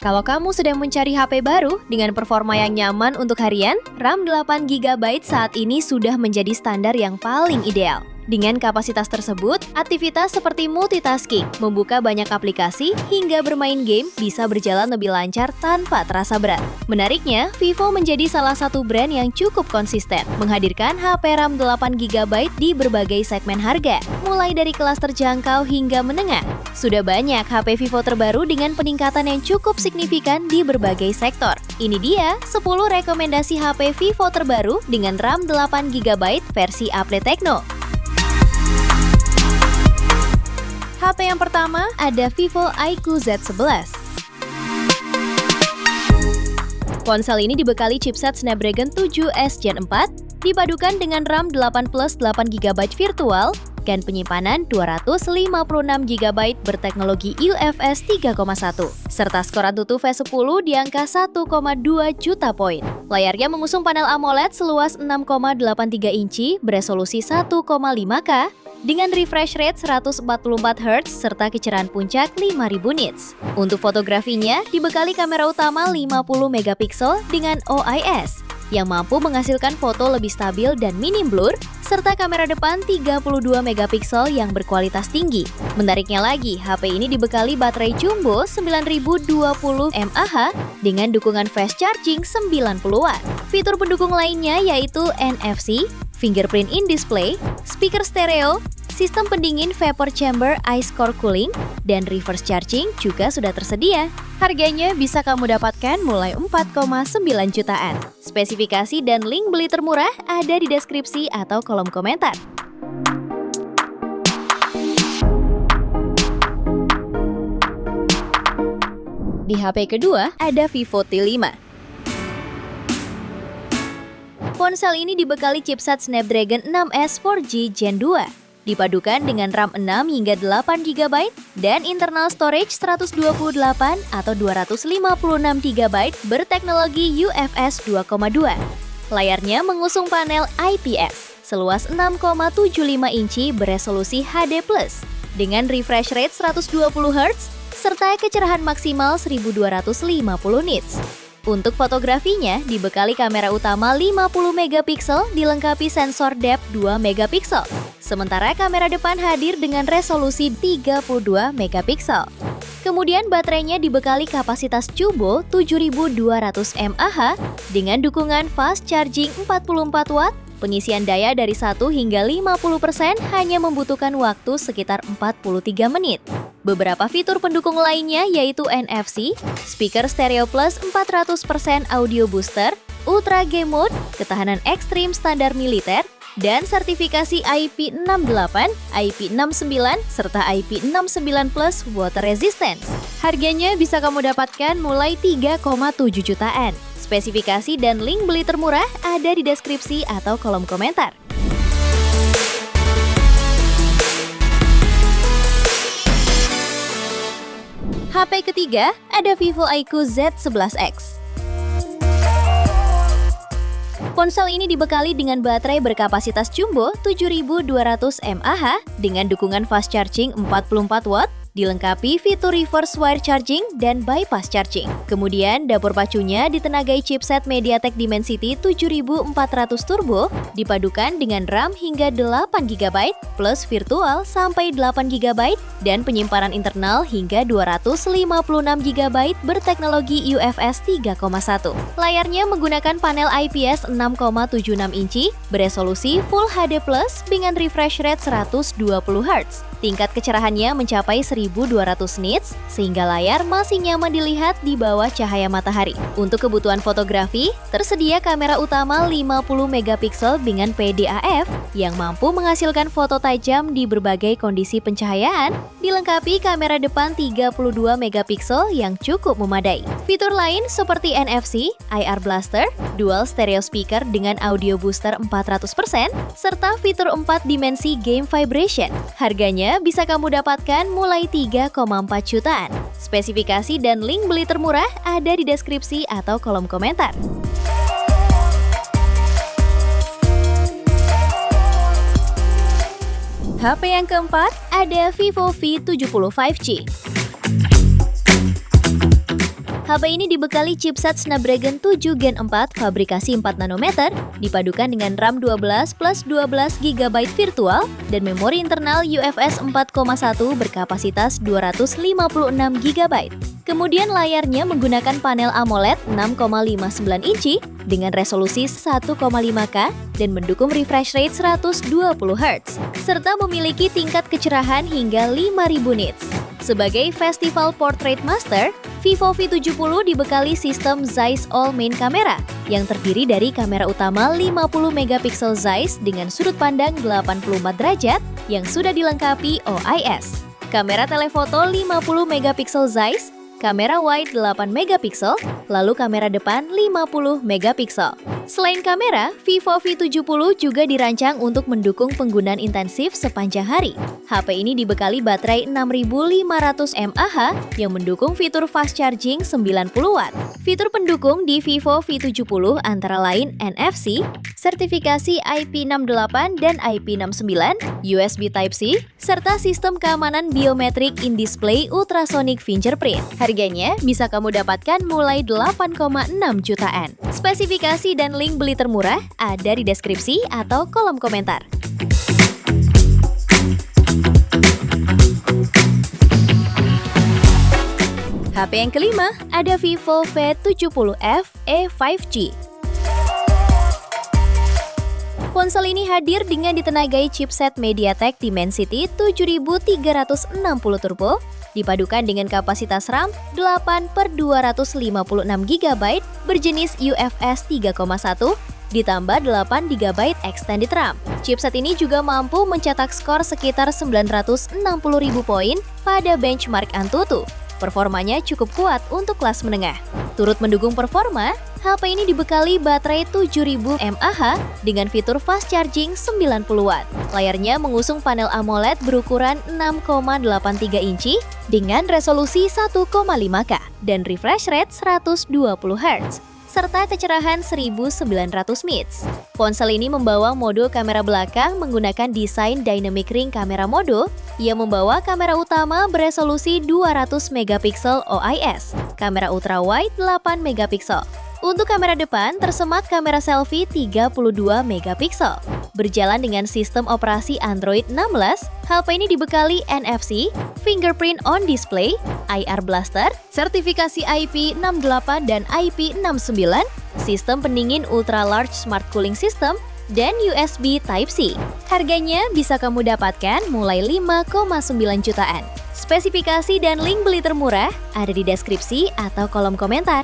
Kalau kamu sedang mencari HP baru dengan performa yang nyaman untuk harian, RAM 8GB saat ini sudah menjadi standar yang paling ideal. Dengan kapasitas tersebut, aktivitas seperti multitasking, membuka banyak aplikasi, hingga bermain game bisa berjalan lebih lancar tanpa terasa berat. Menariknya, Vivo menjadi salah satu brand yang cukup konsisten, menghadirkan HP RAM 8GB di berbagai segmen harga, mulai dari kelas terjangkau hingga menengah. Sudah banyak HP Vivo terbaru dengan peningkatan yang cukup signifikan di berbagai sektor. Ini dia 10 rekomendasi HP Vivo terbaru dengan RAM 8GB versi Apple Tecno. HP yang pertama ada Vivo iQOO Z11. Ponsel ini dibekali chipset Snapdragon 7S Gen 4, dipadukan dengan RAM 8 plus 8GB virtual, dan penyimpanan 256GB berteknologi UFS 3.1, serta skor AnTuTu V10 di angka 1,2 juta poin. Layarnya mengusung panel AMOLED seluas 6,83 inci beresolusi 1,5K, dengan refresh rate 144Hz serta kecerahan puncak 5000 nits. Untuk fotografinya, dibekali kamera utama 50MP dengan OIS, yang mampu menghasilkan foto lebih stabil dan minim blur, serta kamera depan 32MP yang berkualitas tinggi. Menariknya lagi, HP ini dibekali baterai jumbo 9020 mAh dengan dukungan fast charging 90W. Fitur pendukung lainnya yaitu NFC, fingerprint in display, speaker stereo, sistem pendingin vapor chamber ice core cooling, dan reverse charging juga sudah tersedia. Harganya bisa kamu dapatkan mulai 4,9 jutaan. Spesifikasi dan link beli termurah ada di deskripsi atau kolom komentar. Di HP kedua ada Vivo T5. Ponsel ini dibekali chipset Snapdragon 6S 4G Gen 2, dipadukan dengan RAM 6 hingga 8GB dan internal storage 128 atau 256GB berteknologi UFS 2.2. Layarnya mengusung panel IPS seluas 6,75 inci beresolusi HD+, dengan refresh rate 120Hz serta kecerahan maksimal 1250 nits. Untuk fotografinya, dibekali kamera utama 50MP dilengkapi sensor depth 2MP. Sementara kamera depan hadir dengan resolusi 32MP. Kemudian baterainya dibekali kapasitas jumbo 7200 mAh dengan dukungan fast charging 44W. Pengisian daya dari 1 hingga 50% hanya membutuhkan waktu sekitar 43 menit. Beberapa fitur pendukung lainnya yaitu NFC, speaker stereo plus 400% audio booster, ultra game mode, ketahanan ekstrim standar militer, dan sertifikasi IP68, IP69, serta IP69 Plus water resistance. Harganya bisa kamu dapatkan mulai 3,7 jutaan. Spesifikasi dan link beli termurah ada di deskripsi atau kolom komentar. HP ketiga ada Vivo iQOO Z11X. Ponsel ini dibekali dengan baterai berkapasitas jumbo 7200 mAh dengan dukungan fast charging 44W, dilengkapi fitur reverse wire charging dan bypass charging. Kemudian dapur pacunya ditenagai chipset MediaTek Dimensity 7400 Turbo, dipadukan dengan RAM hingga 8GB plus virtual sampai 8GB dan penyimpanan internal hingga 256GB berteknologi UFS 3.1. Layarnya menggunakan panel IPS 6,76 inci beresolusi Full HD+ dengan refresh rate 120Hz. Tingkat kecerahannya mencapai 1200 nits, sehingga layar masih nyaman dilihat di bawah cahaya matahari. Untuk kebutuhan fotografi, tersedia kamera utama 50MP dengan PDAF yang mampu menghasilkan foto tajam di berbagai kondisi pencahayaan, dilengkapi kamera depan 32MP yang cukup memadai. Fitur lain seperti NFC, IR Blaster, dual stereo speaker dengan audio booster 400%, serta fitur 4 dimensi game vibration. Harganya bisa kamu dapatkan mulai 3,4 jutaan. Spesifikasi dan link beli termurah ada di deskripsi atau kolom komentar. HP yang keempat ada Vivo V70 5G. HP ini dibekali chipset Snapdragon 7 Gen 4 fabrikasi 4 nanometer, dipadukan dengan RAM 12 plus 12 GB virtual dan memori internal UFS 4.1 berkapasitas 256 GB. Kemudian layarnya menggunakan panel AMOLED 6,59 inci dengan resolusi 1,5K dan mendukung refresh rate 120 Hz, serta memiliki tingkat kecerahan hingga 5000 nits. Sebagai Festival Portrait Master, Vivo V70 dibekali sistem Zeiss All Main Camera yang terdiri dari kamera utama 50MP Zeiss dengan sudut pandang 84 derajat yang sudah dilengkapi OIS. Kamera telefoto 50MP Zeiss, kamera wide 8MP, lalu kamera depan 50MP. Selain kamera, Vivo V70 juga dirancang untuk mendukung penggunaan intensif sepanjang hari. HP ini dibekali baterai 6500 mAh yang mendukung fitur fast charging 90W. Fitur pendukung di Vivo V70 antara lain NFC, sertifikasi IP68 dan IP69, USB Type-C, serta sistem keamanan biometrik in-display ultrasonic fingerprint. Harganya bisa kamu dapatkan mulai 8,6 jutaan. Spesifikasi dan link beli termurah ada di deskripsi atau kolom komentar. HP yang kelima ada Vivo V70F e 5G. Ponsel ini hadir dengan ditenagai chipset MediaTek Dimensity 7360 Turbo, dipadukan dengan kapasitas RAM 8/256GB berjenis UFS 3.1, ditambah 8GB extended RAM. Chipset ini juga mampu mencetak skor sekitar 960.000 poin pada benchmark Antutu. Performanya cukup kuat untuk kelas menengah. Turut mendukung performa, HP ini dibekali baterai 7000 mAh dengan fitur fast charging 90W. Layarnya mengusung panel AMOLED berukuran 6,83 inci dengan resolusi 1,5K dan refresh rate 120 Hz, serta kecerahan 1900 nits. Ponsel ini membawa mode kamera belakang menggunakan desain Dynamic Ring Camera Mode yang membawa kamera utama beresolusi 200MP OIS, kamera ultrawide 8MP. Untuk kamera depan tersemat kamera selfie 32MP. Berjalan dengan sistem operasi Android 16, HP ini dibekali NFC, fingerprint on display, IR blaster, sertifikasi IP68 dan IP69, sistem pendingin ultra large smart cooling system, dan USB Type-C. Harganya bisa kamu dapatkan mulai 5,9 jutaan. Spesifikasi dan link beli termurah ada di deskripsi atau kolom komentar.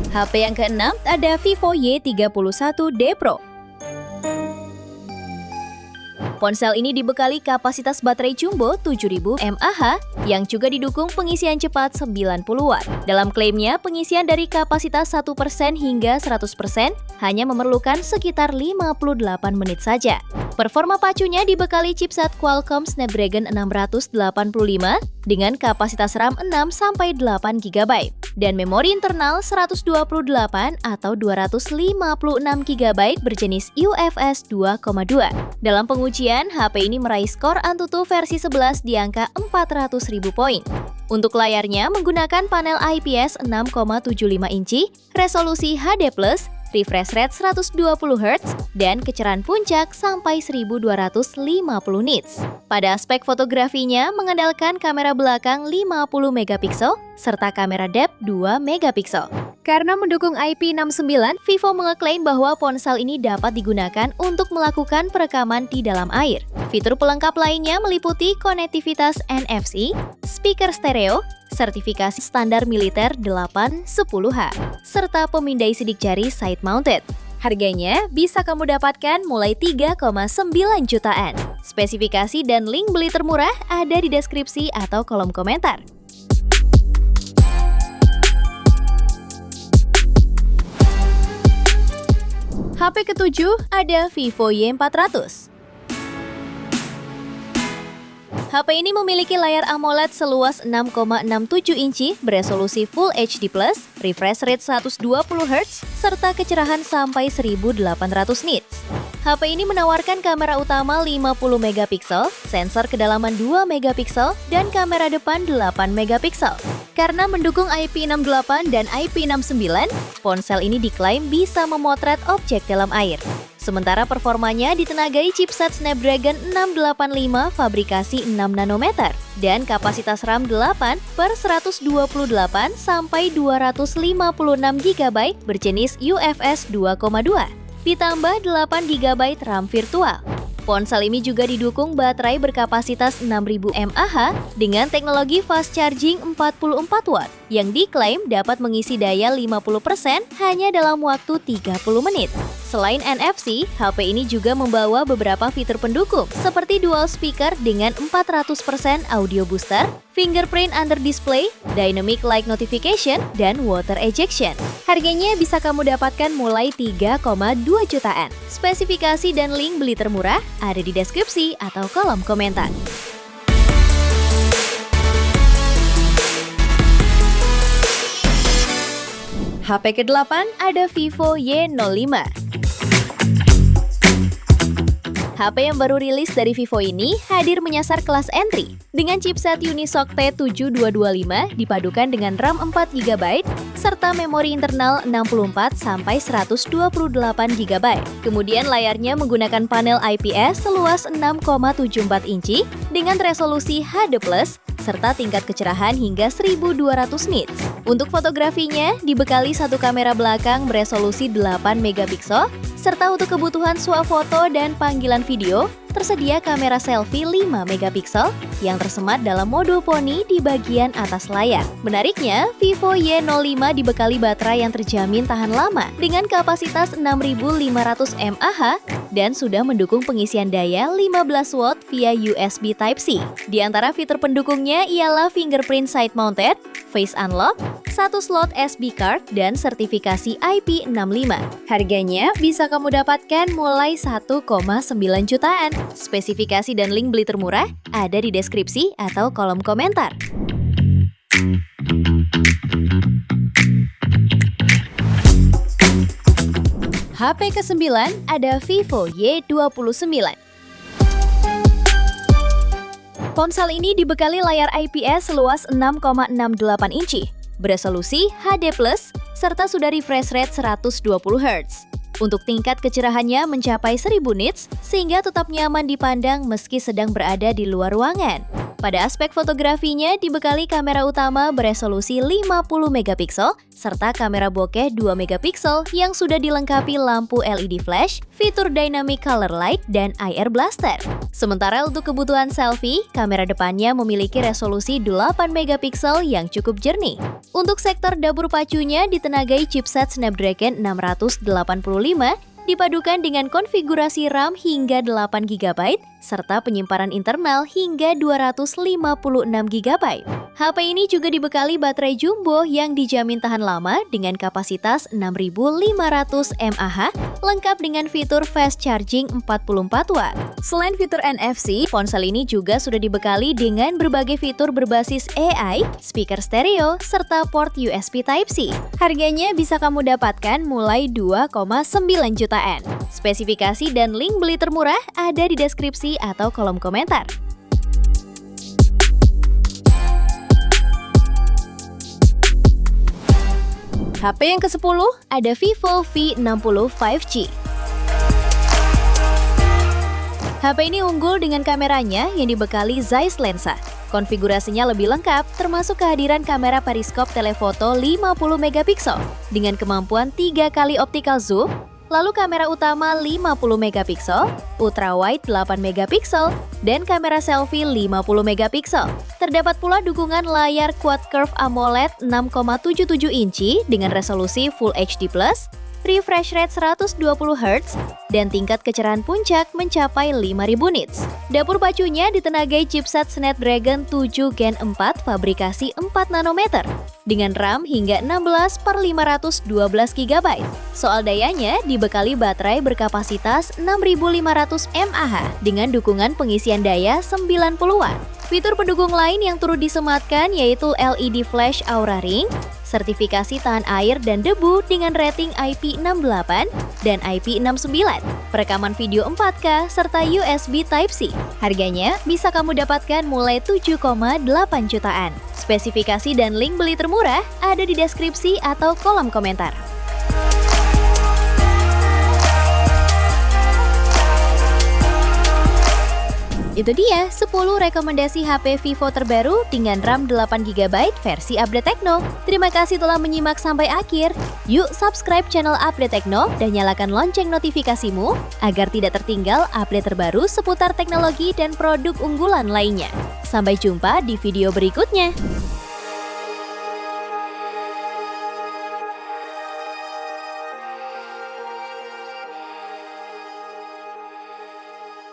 HP yang keenam ada Vivo Y31D Pro. Ponsel ini dibekali kapasitas baterai jumbo 7000 mAh yang juga didukung pengisian cepat 90W. Dalam klaimnya, pengisian dari kapasitas 1% hingga 100% hanya memerlukan sekitar 58 menit saja. Performa pacunya dibekali chipset Qualcomm Snapdragon 685 dengan kapasitas RAM 6-8GB dan memori internal 128 atau 256GB berjenis UFS 2.2. Dalam pengujian, HP ini meraih skor Antutu versi 11 di angka 400.000 poin. Untuk layarnya menggunakan panel IPS 6,75 inci, resolusi HD+, refresh rate 120Hz, dan kecerahan puncak sampai 1250 nits. Pada aspek fotografinya mengandalkan kamera belakang 50MP serta kamera depth 2MP. Karena mendukung IP69, Vivo mengeklaim bahwa ponsel ini dapat digunakan untuk melakukan perekaman di dalam air. Fitur pelengkap lainnya meliputi konektivitas NFC, speaker stereo, sertifikasi standar militer 810H, serta pemindai sidik jari side mounted. Harganya bisa kamu dapatkan mulai 3,9 jutaan. Spesifikasi dan link beli termurah ada di deskripsi atau kolom komentar. HP ketujuh ada Vivo Y400. HP ini memiliki layar AMOLED seluas 6,67 inci beresolusi Full HD+, refresh rate 120Hz, serta kecerahan sampai 1800 nits. HP ini menawarkan kamera utama 50 megapiksel, sensor kedalaman 2 megapiksel, dan kamera depan 8 megapiksel. Karena mendukung IP68 dan IP69, ponsel ini diklaim bisa memotret objek dalam air. Sementara performanya ditenagai chipset Snapdragon 685 fabrikasi 6 nanometer dan kapasitas RAM 8 per 128 sampai 256 GB berjenis UFS 2,2. Ditambah 8 GB RAM virtual. Ponsel ini juga didukung baterai berkapasitas 6000 mAh dengan teknologi fast charging 44 watt yang diklaim dapat mengisi daya 50% hanya dalam waktu 30 menit. Selain NFC, HP ini juga membawa beberapa fitur pendukung seperti dual speaker dengan 400% audio booster, fingerprint under display, dynamic light notification, dan water ejection. Harganya bisa kamu dapatkan mulai 3,2 jutaan. Spesifikasi dan link beli termurah ada di deskripsi atau kolom komentar. HP ke-8 ada Vivo Y05. HP yang baru rilis dari Vivo ini hadir menyasar kelas entry dengan chipset Unisoc T7225 dipadukan dengan RAM 4GB serta memori internal 64 sampai 128 GB. Kemudian layarnya menggunakan panel IPS seluas 6,74 inci dengan resolusi HD+ serta tingkat kecerahan hingga 1200 nits. Untuk fotografinya dibekali satu kamera belakang beresolusi 8 megapiksel serta untuk kebutuhan swafoto dan panggilan video tersedia kamera selfie 5 megapiksel yang tersemat dalam mode poni di bagian atas layar. Menariknya, Vivo Y05 dibekali baterai yang terjamin tahan lama dengan kapasitas 6500 mAh dan sudah mendukung pengisian daya 15 watt via USB Type-C. Di antara fitur pendukungnya ialah fingerprint side mounted, face unlock, satu slot SD card, dan sertifikasi IP65. Harganya bisa kamu dapatkan mulai 1,9 jutaan. Spesifikasi dan link beli termurah ada di deskripsi atau kolom komentar. HP ke-9 ada Vivo Y29. Ponsel ini dibekali layar IPS seluas 6,68 inci, beresolusi HD+, serta sudah refresh rate 120 Hz. Untuk tingkat kecerahannya mencapai 1000 nits, sehingga tetap nyaman dipandang meski sedang berada di luar ruangan. Pada aspek fotografinya dibekali kamera utama beresolusi 50 megapiksel, serta kamera bokeh 2 megapiksel yang sudah dilengkapi lampu LED flash, fitur dynamic color light, dan IR blaster. Sementara untuk kebutuhan selfie, kamera depannya memiliki resolusi 8 megapiksel yang cukup jernih. Untuk sektor dapur pacunya ditenagai chipset Snapdragon 685 dipadukan dengan konfigurasi RAM hingga 8 GB serta penyimpanan internal hingga 256 GB. HP ini juga dibekali baterai jumbo yang dijamin tahan lama dengan kapasitas 6500 mAh, lengkap dengan fitur fast charging 44 watt. Selain fitur NFC, ponsel ini juga sudah dibekali dengan berbagai fitur berbasis AI, speaker stereo, serta port USB Type-C. Harganya bisa kamu dapatkan mulai 2,9 jutaan. Spesifikasi dan link beli termurah ada di deskripsi atau kolom komentar. HP yang ke-10 ada Vivo V60 5G. HP ini unggul dengan kameranya yang dibekali Zeiss lensa. Konfigurasinya lebih lengkap, termasuk kehadiran kamera periskop telefoto 50 megapiksel dengan kemampuan 3 kali optical zoom, lalu kamera utama 50 megapiksel, ultrawide 8 megapiksel, dan kamera selfie 50 megapiksel. Terdapat pula dukungan layar quad curve AMOLED 6,77 inci dengan resolusi Full HD+, refresh rate 120 Hz, dan tingkat kecerahan puncak mencapai 5000 nits. Dapur pacunya ditenagai chipset Snapdragon 7 Gen 4 fabrikasi 4 nanometer dengan RAM hingga 16/512 GB. Soal dayanya dibekali baterai berkapasitas 6500 mAh dengan dukungan pengisian daya 90 watt. Fitur pendukung lain yang turut disematkan yaitu LED flash Aura Ring, sertifikasi tahan air dan debu dengan rating IP68 dan IP69, perekaman video 4K, serta USB Type-C. Harganya bisa kamu dapatkan mulai 7,8 jutaan. Spesifikasi dan link beli termurah ada di deskripsi atau kolom komentar. Itu dia 10 rekomendasi HP Vivo terbaru dengan RAM 8GB versi Update Tekno. Terima kasih telah menyimak sampai akhir. Yuk subscribe channel Update Tekno dan nyalakan lonceng notifikasimu agar tidak tertinggal update terbaru seputar teknologi dan produk unggulan lainnya. Sampai jumpa di video berikutnya.